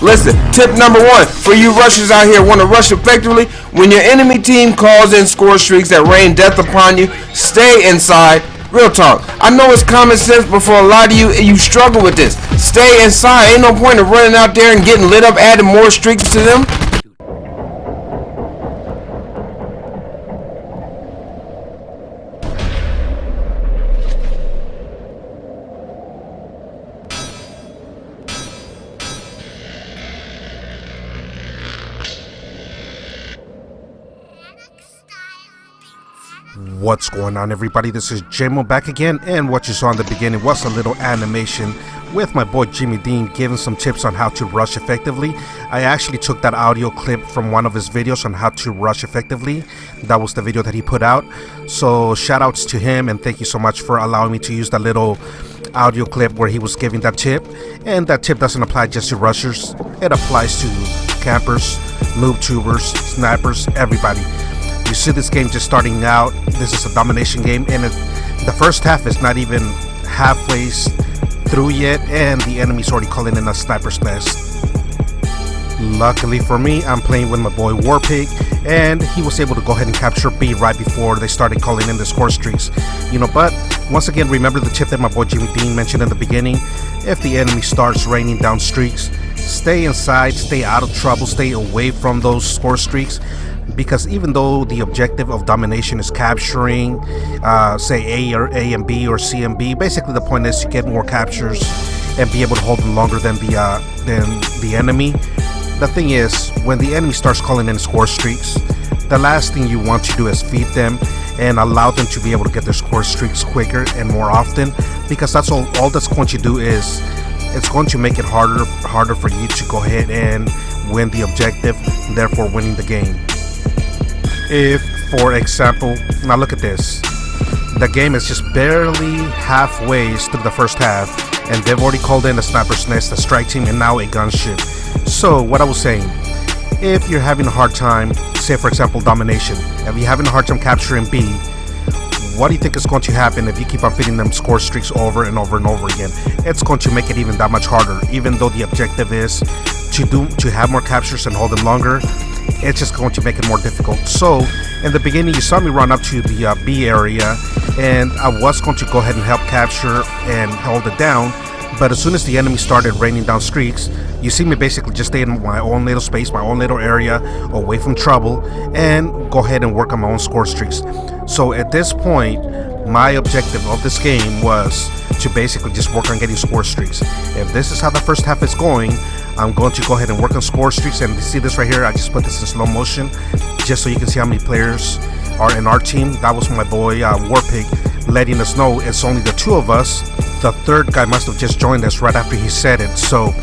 Listen, tip number 1 for you rushers out here want to rush effectively. When your enemy team calls in score streaks that rain death upon you, stay inside. Real talk. I know it's common sense, but for a lot of you struggle with this. Stay inside. Ain't no point of running out there and getting lit up, adding more streaks to them. What's going on, everybody? This is JMO back again, and what you saw in the beginning was a little animation with my boy Jimmy Dean giving some tips on how to rush effectively. I actually took that audio clip from one of his videos on how to rush effectively. That was the video that he put out, so shout outs to him, and thank you so much for allowing me to use that little audio clip where he was giving that tip. And that tip doesn't apply just to rushers, it applies to campers, noob tubers, snipers, everybody. You see this game just starting out. This is a domination game, and the first half is not even halfway through yet, and the enemy's already calling in a sniper's nest. Luckily for me, I'm playing with my boy Warpig, and he was able to go ahead and capture B right before they started calling in the score streaks. But once again, remember the tip that my boy Jimmy Dean mentioned in the beginning. If the enemy starts raining down streaks, stay inside, stay out of trouble, stay away from those score streaks. Because even though the objective of domination is capturing, say A and B or C and B, basically the point is to get more captures and be able to hold them longer than the enemy. The thing is, when the enemy starts calling in score streaks, the last thing you want to do is feed them and allow them to be able to get their score streaks quicker and more often, because that's all that's going to do is it's going to make it harder for you to go ahead and win the objective, therefore winning the game. If, for example, now look at this, the game is just barely halfway through the first half, and they've already called in a sniper's nest, a strike team, and now a gunship. So what I was saying, if you're having a hard time, say for example domination, if you're having a hard time capturing B, what do you think is going to happen if you keep on feeding them score streaks over and over and over again? It's going to make it even that much harder. Even though the objective is to have more captures and hold them longer, it's just going to make it more difficult. So in the beginning, you saw me run up to the B area, and I was going to go ahead and help capture and hold it down. But as soon as the enemy started raining down streaks, you see me basically just stay in my own little space, my own little area, away from trouble, and go ahead and work on my own score streaks. So at this point, my objective of this game was to basically just work on getting score streaks. If this is how the first half is going, I'm going to go ahead and work on score streaks. And you see this right here, I just put this in slow motion just so you can see how many players are in our team. That was my boy Warpig letting us know it's only the two of us. The third guy must have just joined us right after he said it. So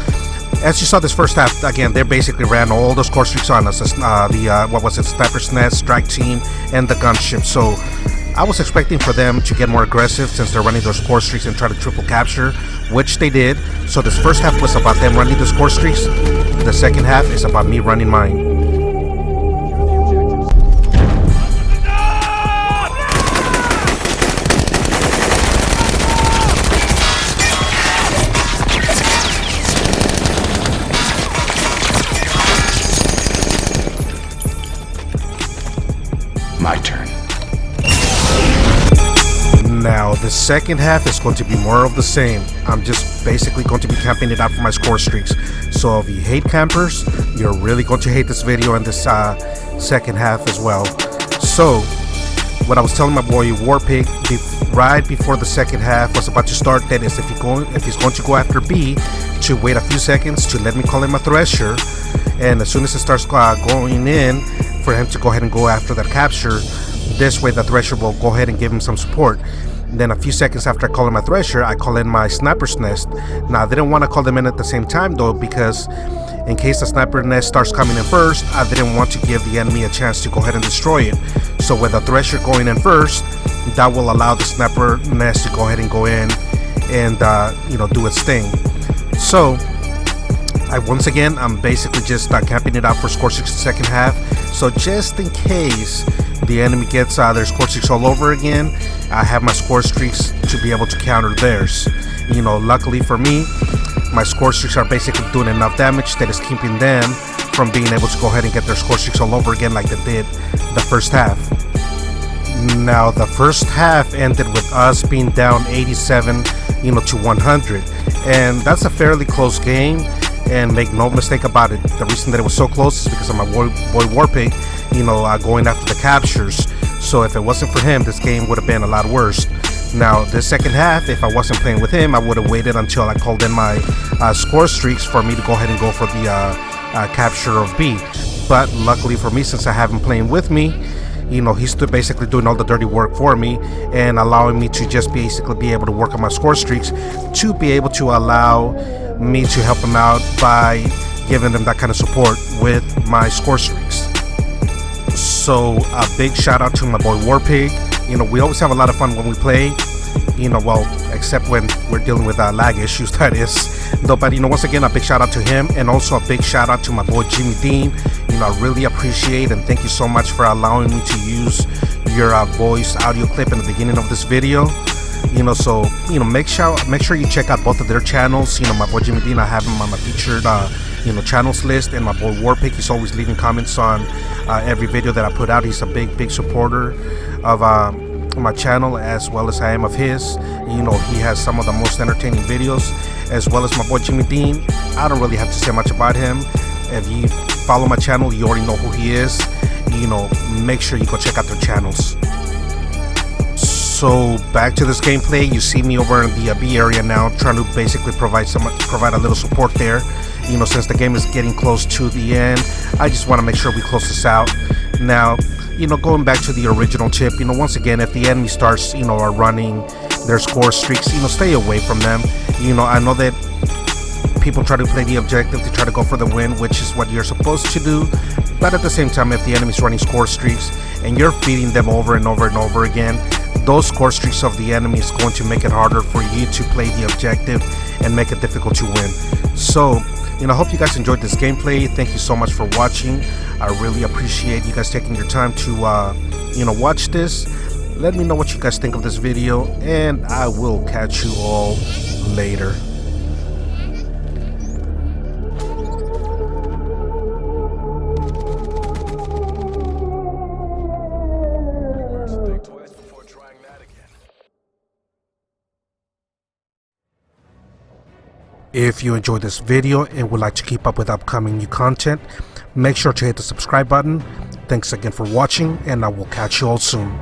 as you saw this first half, again, they basically ran all the score streaks on us. Sniper's Nest, strike team, and the gunship. So I was expecting for them to get more aggressive since they're running those score streaks and try to triple capture, which they did. So this first half was about them running the score streaks. The second half is about me running mine. My turn. Now the second half is going to be more of the same. I'm just basically going to be camping it out for my score streaks. So if you hate campers, you're really going to hate this video and this second half as well. So what I was telling my boy Warpig right before the second half was about to start, that is if he's going to go after B, to wait a few seconds to let me call him a thresher, and as soon as it starts going in, for him to go ahead and go after that capture. This way the thresher will go ahead and give him some support. And then a few seconds after I call in my thresher, I call in my sniper's nest. Now I didn't want to call them in at the same time though, because in case the sniper nest starts coming in first, I didn't want to give the enemy a chance to go ahead and destroy it. So with the thresher going in first, that will allow the sniper nest to go ahead and go in and do its thing. So once again, I'm basically just camping it out for score 6 second half. So just in case the enemy gets their score streaks all over again, I have my score streaks to be able to counter theirs. Luckily for me, my score streaks are basically doing enough damage that is keeping them from being able to go ahead and get their score streaks all over again like they did the first half. Now the first half ended with us being down 87 to 100, and that's a fairly close game. And make no mistake about it, the reason that it was so close is because of my boy Warpig, going after the captures. So if it wasn't for him, this game would have been a lot worse. Now this second half, if I wasn't playing with him, I would have waited until I called in my score streaks for me to go ahead and go for the capture of B. But luckily for me, since I have him playing with me, he's basically doing all the dirty work for me and allowing me to just basically be able to work on my score streaks to be able to allow me to help him out by giving them that kind of support with my score streaks. So a big shout out to my boy Warpig. We always have a lot of fun when we play, well, except when we're dealing with lag issues, that is. But once again, a big shout out to him, and also a big shout out to my boy Jimmy Dean. I really appreciate and thank you so much for allowing me to use your voice audio clip in the beginning of this video. So make sure you check out both of their channels. My boy Jimmy Dean, I have him on my featured channels list, and my boy Warpig, he's always leaving comments on every video that I put out. He's a big supporter of my channel, as well as I am of his. He has some of the most entertaining videos, as well as my boy Jimmy Dean. I don't really have to say much about him. If you follow my channel, you already know who he is. Make sure you go check out their channels. So back to this gameplay. You see me over in the B area now, trying to basically provide a little support there. Since the game is getting close to the end, I just want to make sure we close this out. Now, going back to the original tip, once again, if the enemy starts, are running their score streaks, stay away from them. I know that people try to play the objective to try to go for the win, which is what you're supposed to do. But at the same time, if the enemy's running score streaks and you're feeding them over and over and over again, those score streaks of the enemy is going to make it harder for you to play the objective and make it difficult to win. So, I hope you guys enjoyed this gameplay. Thank you so much for watching. I really appreciate you guys taking your time to, watch this. Let me know what you guys think of this video, and I will catch you all later. If you enjoyed this video and would like to keep up with upcoming new content, make sure to hit the subscribe button. Thanks again for watching, and I will catch you all soon.